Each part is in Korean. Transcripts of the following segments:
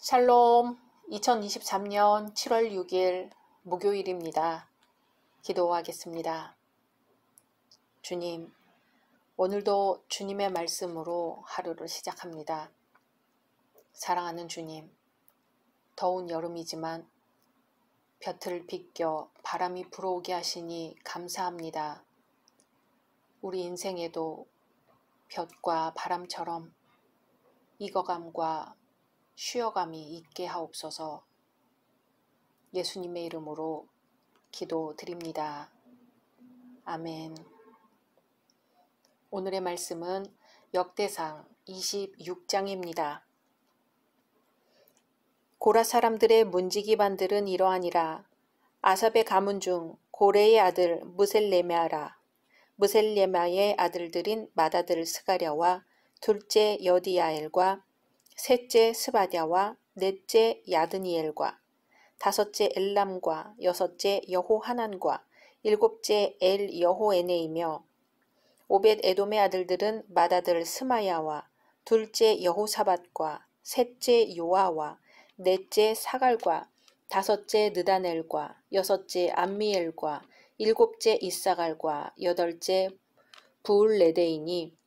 샬롬, 2023년 7월 6일 목요일입니다. 기도하겠습니다. 주님, 오늘도 주님의 말씀으로 하루를 시작합니다. 사랑하는 주님, 더운 여름이지만 볕을 비껴 바람이 불어오게 하시니 감사합니다. 우리 인생에도 볕과 바람처럼 익어감과 쉬어감이 있게 하옵소서. 예수님의 이름으로 기도드립니다. 아멘. 오늘의 말씀은 역대상 26장입니다. 고라 사람들의 문지기 반들은 이러하니라. 아삽의 가문 중 고레의 아들 무셀레메아라. 무셀레메아의 아들들인 맏아들 스가랴와 둘째 여디야엘과 셋째 스바랴와 넷째 야드니엘과 다섯째 엘람과 여섯째 여호하난과 일곱째 엘 여호에네이며 오벳 에돔의 아들들은 맏아들 스마야와 둘째 여호사밧과 셋째 요아와 넷째 사갈과 다섯째 느다넬과 여섯째 암미엘과 일곱째 이사갈과 여덟째 부울레데이니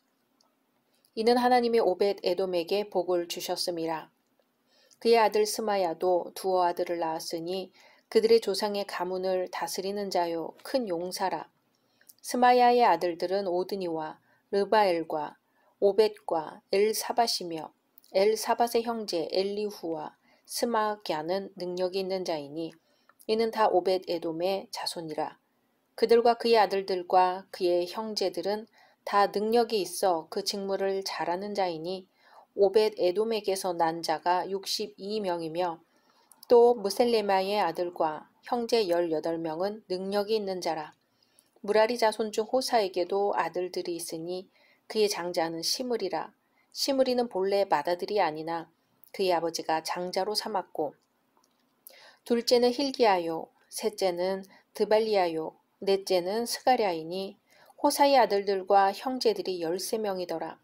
이는 하나님이 오벳 에돔에게 복을 주셨음이라. 그의 아들 스마야도 두어 아들을 낳았으니 그들의 조상의 가문을 다스리는 자요 큰 용사라. 스마야의 아들들은 오드니와 르바엘과 오벳과 엘사밧이며 엘사밧의 형제 엘리후와 스마갸는 능력이 있는 자이니 이는 다 오벳 에돔의 자손이라. 그들과 그의 아들들과 그의 형제들은 다 능력이 있어 그 직무를 잘하는 자이니 오벳 에돔에게서 난 자가 62명이며 또 무셀레마의 아들과 형제 18명은 능력이 있는 자라. 무라리 자손 중 호사에게도 아들들이 있으니 그의 장자는 시므리라. 시므리는 본래 맏아들이 아니나 그의 아버지가 장자로 삼았고 둘째는 힐기야요 셋째는 드발리야요 넷째는 스가랴이니 호사의 아들들과 형제들이 13명이더라.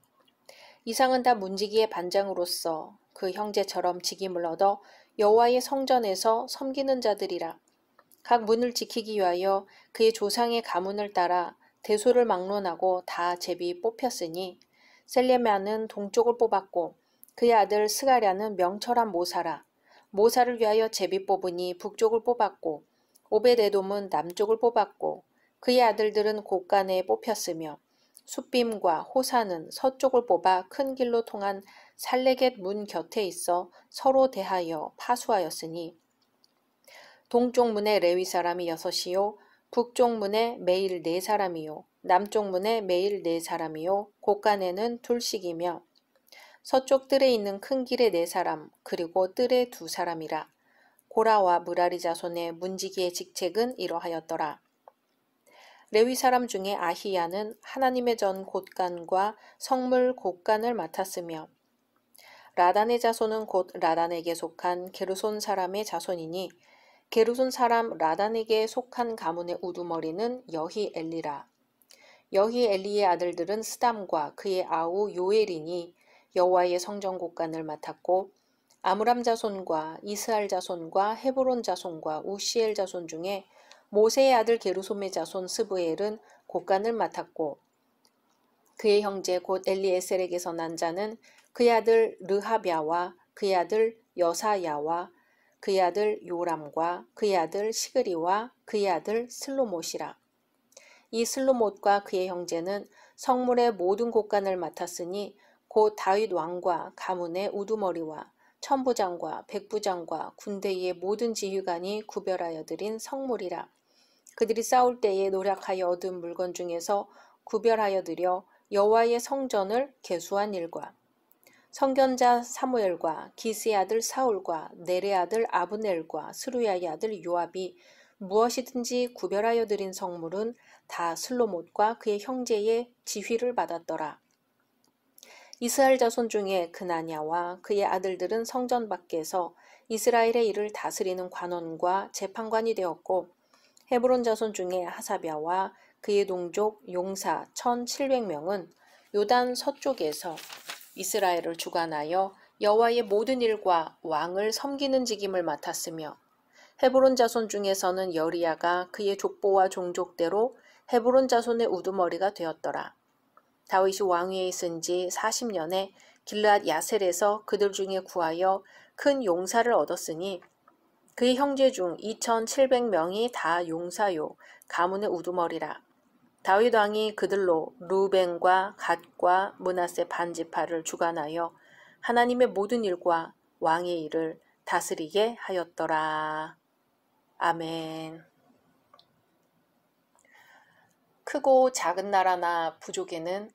이상은 다 문지기의 반장으로서 그 형제처럼 직임을 얻어 여호와의 성전에서 섬기는 자들이라. 각 문을 지키기 위하여 그의 조상의 가문을 따라 대소를 막론하고 다 제비 뽑혔으니 셀레메아는 동쪽을 뽑았고 그의 아들 스가랴는 명철한 모사라. 모사를 위하여 제비 뽑으니 북쪽을 뽑았고 오벳 에돔은 남쪽을 뽑았고 그의 아들들은 곳간에 뽑혔으며 숫빔과 호사는 서쪽을 뽑아 큰 길로 통한 살레겟 문 곁에 있어 서로 대하여 파수하였으니 동쪽 문에 레위 사람이 6이요 북쪽 문에 매일 4사람이요 남쪽 문에 매일 4사람이요 곳간에는 둘씩이며 서쪽 뜰에 있는 큰 길에 4사람 그리고 뜰에 2사람이라. 고라와 무라리 자손의 문지기의 직책은 이러하였더라. 레위 사람 중에 아히야는 하나님의 전 곳간과 성물 곳간을 맡았으며 라단의 자손은 곧 라단에게 속한 게르손 사람의 자손이니 게르손 사람 라단에게 속한 가문의 우두머리는 여히엘리라. 여히엘리의 아들들은 스담과 그의 아우 요엘이니 여호와의 성전 곳간을 맡았고 아므람 자손과 이스할 자손과 헤브론 자손과 우시엘 자손 중에 모세의 아들 게르솜의 자손 스브엘은 곳간을 맡았고 그의 형제 곧 엘리에셀에게서 난 자는 그의 아들 르하랴와 그의 아들 여사야와 그의 아들 요람과 그의 아들 시그리와 그의 아들 슬로못이라. 이 슬로못과 그의 형제는 성물의 모든 곳간을 맡았으니 곧 다윗 왕과 가문의 우두머리와 천부장과 백부장과 군대의 모든 지휘관이 구별하여 드린 성물이라. 그들이 싸울 때에 노력하여 얻은 물건 중에서 구별하여 드려 여호와의 성전을 계수한 일과 선견자 사무엘과 기스의 아들 사울과 넬의 아들 아브넬과 스루야의 아들 요압이 무엇이든지 구별하여 드린 성물은 다 슬로못과 그의 형제의 지휘를 받았더라. 이스라엘 자손 중에 그나냐와 그의 아들들은 성전 밖에서 이스라엘의 일을 다스리는 관원과 재판관이 되었고 헤브론 자손 중에 하사랴와 그의 동족 용사 1700명은 요단 서쪽에서 이스라엘을 주관하여 여호와의 모든 일과 왕을 섬기는 직임을 맡았으며 헤브론 자손 중에서는 여리야가 그의 족보와 종족대로 헤브론 자손의 우두머리가 되었더라. 다윗이 왕위에 있은 지 40년에 길르앗 야셀에서 그들 중에 구하여 큰 용사를 얻었으니 그의 형제 중 2700명이 다 용사요 가문의 우두머리라. 다윗 왕이 그들로 루벤과 갓과 므낫세 반지파를 주관하여 하나님의 모든 일과 왕의 일을 다스리게 하였더라. 아멘. 크고 작은 나라나 부족에는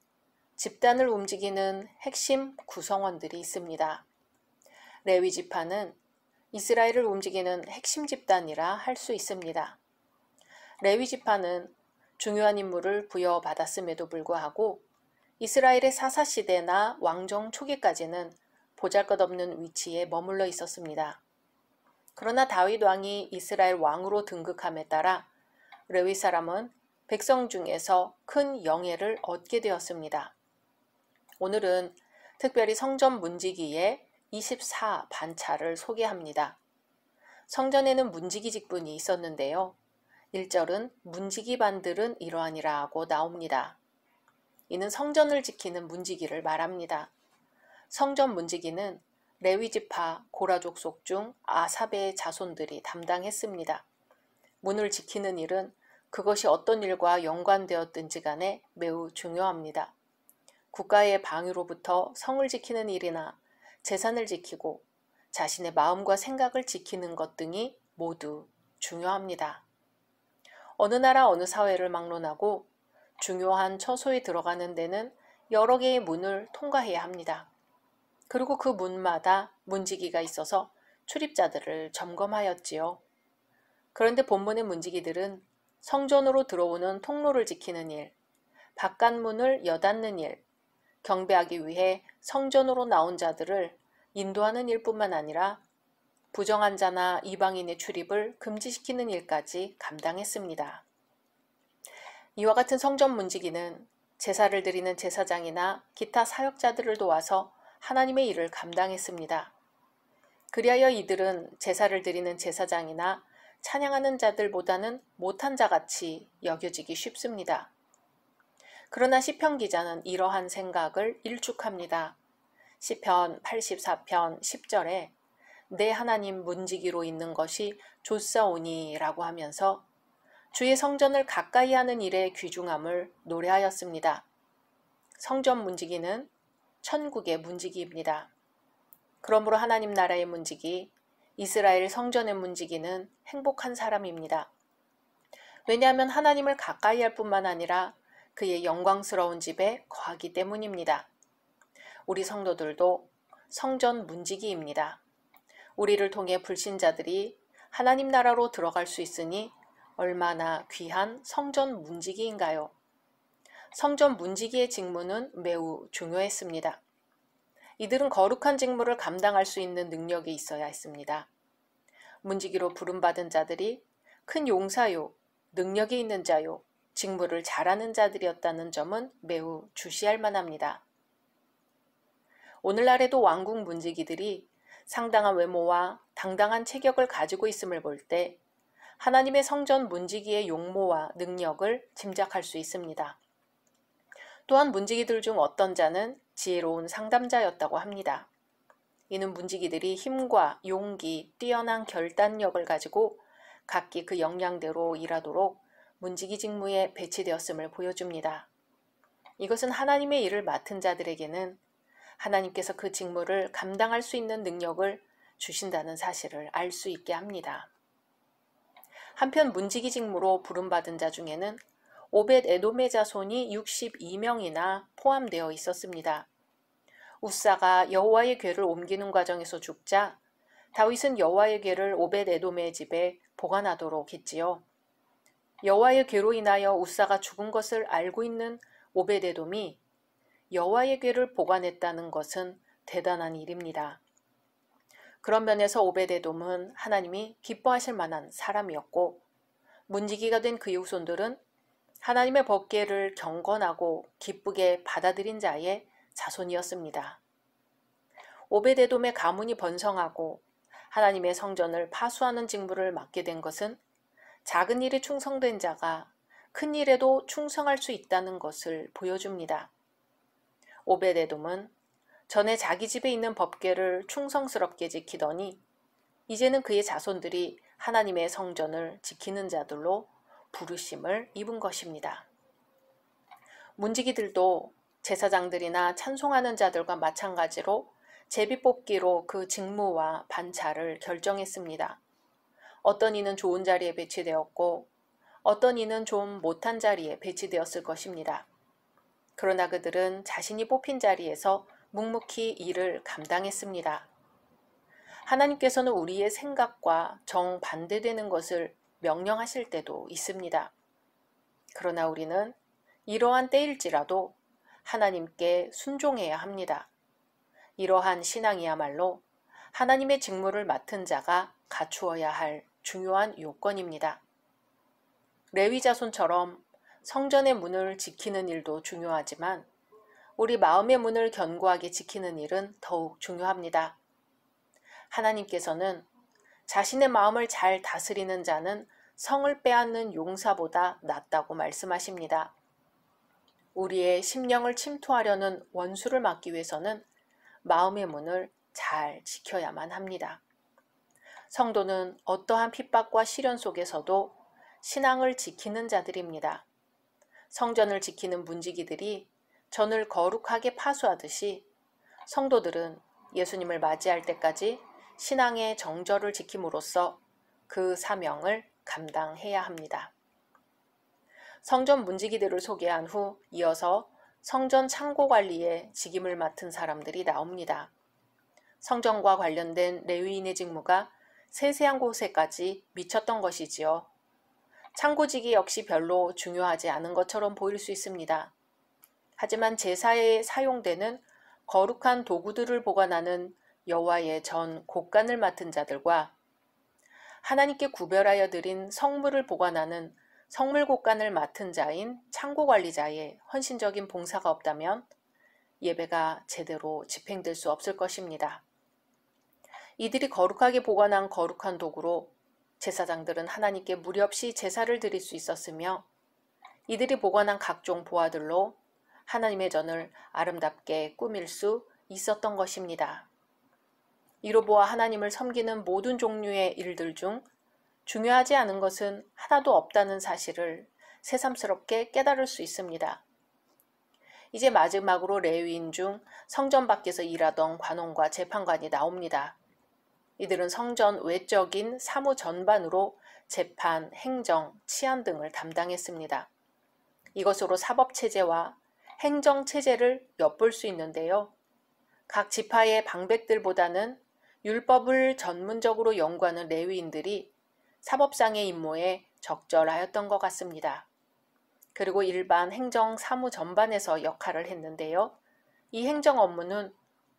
집단을 움직이는 핵심 구성원들이 있습니다. 레위 지파는 이스라엘을 움직이는 핵심 집단이라 할 수 있습니다. 레위 지파는 중요한 임무를 부여받았음에도 불구하고 이스라엘의 사사시대나 왕정 초기까지는 보잘것없는 위치에 머물러 있었습니다. 그러나 다윗 왕이 이스라엘 왕으로 등극함에 따라 레위 사람은 백성 중에서 큰 영예를 얻게 되었습니다. 오늘은 특별히 성전 문지기의 24 반차를 소개합니다. 성전에는 문지기 직분이 있었는데요. 1절은 문지기 반들은 이러하니라 하고 나옵니다. 이는 성전을 지키는 문지기를 말합니다. 성전 문지기는 레위 지파 고라 족속 중 아삽의 자손들이 담당했습니다. 문을 지키는 일은 그것이 어떤 일과 연관되었든지 간에 매우 중요합니다. 국가의 방위로부터 성을 지키는 일이나 재산을 지키고 자신의 마음과 생각을 지키는 것 등이 모두 중요합니다. 어느 나라 어느 사회를 막론하고 중요한 처소에 들어가는 데는 여러 개의 문을 통과해야 합니다. 그리고 그 문마다 문지기가 있어서 출입자들을 점검하였지요. 그런데 본문의 문지기들은 성전으로 들어오는 통로를 지키는 일, 바깥문을 여닫는 일, 경배하기 위해 성전으로 나온 자들을 인도하는 일뿐만 아니라 부정한 자나 이방인의 출입을 금지시키는 일까지 감당했습니다. 이와 같은 성전 문지기는 제사를 드리는 제사장이나 기타 사역자들을 도와서 하나님의 일을 감당했습니다. 그리하여 이들은 제사를 드리는 제사장이나 찬양하는 자들보다는 못한 자같이 여겨지기 쉽습니다. 그러나 시편 기자는 이러한 생각을 일축합니다. 시편 84편 10절에 내 하나님 문지기로 있는 것이 좋사오니 라고 하면서 주의 성전을 가까이 하는 일의 귀중함을 노래하였습니다. 성전 문지기는 천국의 문지기입니다. 그러므로 하나님 나라의 문지기, 이스라엘 성전의 문지기는 행복한 사람입니다. 왜냐하면 하나님을 가까이 할 뿐만 아니라 그의 영광스러운 집에 거하기 때문입니다. 우리 성도들도 성전 문지기입니다. 우리를 통해 불신자들이 하나님 나라로 들어갈 수 있으니 얼마나 귀한 성전 문지기인가요? 성전 문지기의 직무는 매우 중요했습니다. 이들은 거룩한 직무를 감당할 수 있는 능력이 있어야 했습니다. 문지기로 부름받은 자들이 큰 용사요, 능력이 있는 자요, 직무를 잘하는 자들이었다는 점은 매우 주시할 만합니다. 오늘날에도 왕국 문지기들이 상당한 외모와 당당한 체격을 가지고 있음을 볼 때 하나님의 성전 문지기의 용모와 능력을 짐작할 수 있습니다. 또한 문지기들 중 어떤 자는 지혜로운 상담자였다고 합니다. 이는 문지기들이 힘과 용기, 뛰어난 결단력을 가지고 각기 그 역량대로 일하도록 문지기 직무에 배치되었음을 보여줍니다. 이것은 하나님의 일을 맡은 자들에게는 하나님께서 그 직무를 감당할 수 있는 능력을 주신다는 사실을 알 수 있게 합니다. 한편 문지기 직무로 부름받은 자 중에는 오벳 에돔의 자손이 62명이나 포함되어 있었습니다. 우사가 여호와의 궤를 옮기는 과정에서 죽자 다윗은 여호와의 궤를 오벳 에돔의 집에 보관하도록 했지요. 여호와의 궤로 인하여 우사가 죽은 것을 알고 있는 오벳 에돔이 여호와의 궤를 보관했다는 것은 대단한 일입니다. 그런 면에서 오벳 에돔은 하나님이 기뻐하실 만한 사람이었고 문지기가 된 그의 후손들은 하나님의 법궤를 경건하고 기쁘게 받아들인 자의 자손이었습니다. 오벳 에돔의 가문이 번성하고 하나님의 성전을 파수하는 직무를 맡게 된 것은 작은 일에 충성된 자가 큰 일에도 충성할 수 있다는 것을 보여줍니다. 오벳 에돔은 전에 자기 집에 있는 법궤를 충성스럽게 지키더니 이제는 그의 자손들이 하나님의 성전을 지키는 자들로 부르심을 입은 것입니다. 문지기들도 제사장들이나 찬송하는 자들과 마찬가지로 제비뽑기로 그 직무와 반차를 결정했습니다. 어떤 이는 좋은 자리에 배치되었고 어떤 이는 좀 못한 자리에 배치되었을 것입니다. 그러나 그들은 자신이 뽑힌 자리에서 묵묵히 일을 감당했습니다. 하나님께서는 우리의 생각과 정반대되는 것을 명령하실 때도 있습니다. 그러나 우리는 이러한 때일지라도 하나님께 순종해야 합니다. 이러한 신앙이야말로 하나님의 직무를 맡은 자가 갖추어야 할 중요한 요건입니다. 레위 자손처럼 성전의 문을 지키는 일도 중요하지만 우리 마음의 문을 견고하게 지키는 일은 더욱 중요합니다. 하나님께서는 자신의 마음을 잘 다스리는 자는 성을 빼앗는 용사보다 낫다고 말씀하십니다. 우리의 심령을 침투하려는 원수를 막기 위해서는 마음의 문을 잘 지켜야만 합니다. 성도는 어떠한 핍박과 시련 속에서도 신앙을 지키는 자들입니다. 성전을 지키는 문지기들이 전을 거룩하게 파수하듯이 성도들은 예수님을 맞이할 때까지 신앙의 정절을 지킴으로써 그 사명을 감당해야 합니다. 성전 문지기들을 소개한 후 이어서 성전 창고 관리에 직임을 맡은 사람들이 나옵니다. 성전과 관련된 레위인의 직무가 세세한 곳에까지 미쳤던 것이지요. 창고직이 역시 별로 중요하지 않은 것처럼 보일 수 있습니다. 하지만 제사에 사용되는 거룩한 도구들을 보관하는 여호와의 전 곳간을 맡은 자들과 하나님께 구별하여 드린 성물을 보관하는 성물 곳간을 맡은 자인 창고 관리자의 헌신적인 봉사가 없다면 예배가 제대로 집행될 수 없을 것입니다. 이들이 거룩하게 보관한 거룩한 도구로 제사장들은 하나님께 무리 없이 제사를 드릴 수 있었으며 이들이 보관한 각종 보화들로 하나님의 전을 아름답게 꾸밀 수 있었던 것입니다. 이로 보아 하나님을 섬기는 모든 종류의 일들 중 중요하지 않은 것은 하나도 없다는 사실을 새삼스럽게 깨달을 수 있습니다. 이제 마지막으로 레위인 중 성전 밖에서 일하던 관원과 재판관이 나옵니다. 이들은 성전 외적인 사무 전반으로 재판, 행정, 치안 등을 담당했습니다. 이것으로 사법체제와 행정체제를 엿볼 수 있는데요. 각 지파의 방백들보다는 율법을 전문적으로 연구하는 레위인들이 사법상의 임무에 적절하였던 것 같습니다. 그리고 일반 행정 사무 전반에서 역할을 했는데요. 이 행정 업무는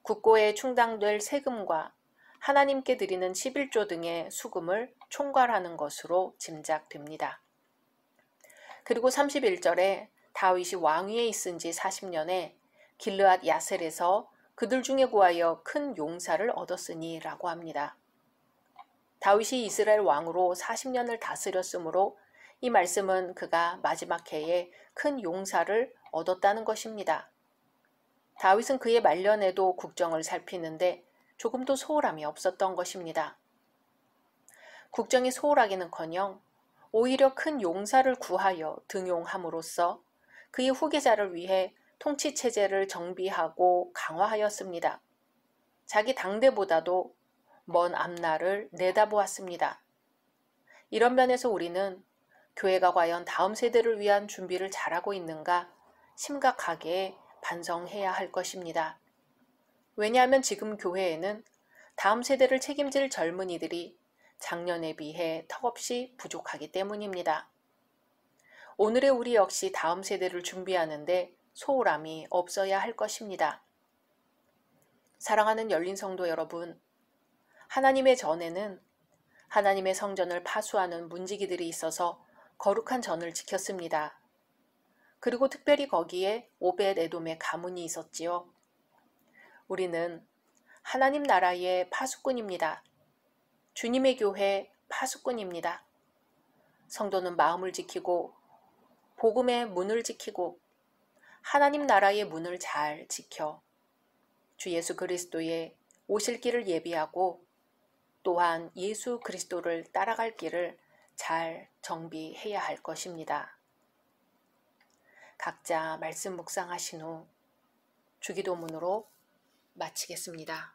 국고에 충당될 세금과 하나님께 드리는 11조 등의 수금을 총괄하는 것으로 짐작됩니다. 그리고 31절에 다윗이 왕위에 있은 지 40년에 길르앗 야셀에서 그들 중에 구하여 큰 용사를 얻었으니 라고 합니다. 다윗이 이스라엘 왕으로 40년을 다스렸으므로 이 말씀은 그가 마지막 해에 큰 용사를 얻었다는 것입니다. 다윗은 그의 말년에도 국정을 살피는데 조금도 소홀함이 없었던 것입니다. 국정이 소홀하기는커녕 오히려 큰 용사를 구하여 등용함으로써 그의 후계자를 위해 통치체제를 정비하고 강화하였습니다. 자기 당대보다도 먼 앞날을 내다보았습니다. 이런 면에서 우리는 교회가 과연 다음 세대를 위한 준비를 잘하고 있는가 심각하게 반성해야 할 것입니다. 왜냐하면 지금 교회에는 다음 세대를 책임질 젊은이들이 작년에 비해 턱없이 부족하기 때문입니다. 오늘의 우리 역시 다음 세대를 준비하는데 소홀함이 없어야 할 것입니다. 사랑하는 열린 성도 여러분, 하나님의 전에는 하나님의 성전을 파수하는 문지기들이 있어서 거룩한 전을 지켰습니다. 그리고 특별히 거기에 오벳 에돔의 가문이 있었지요. 우리는 하나님 나라의 파수꾼입니다. 주님의 교회 파수꾼입니다. 성도는 마음을 지키고 복음의 문을 지키고 하나님 나라의 문을 잘 지켜 주 예수 그리스도의 오실 길을 예비하고 또한 예수 그리스도를 따라갈 길을 잘 정비해야 할 것입니다. 각자 말씀 묵상하신 후 주기도문으로 마치겠습니다.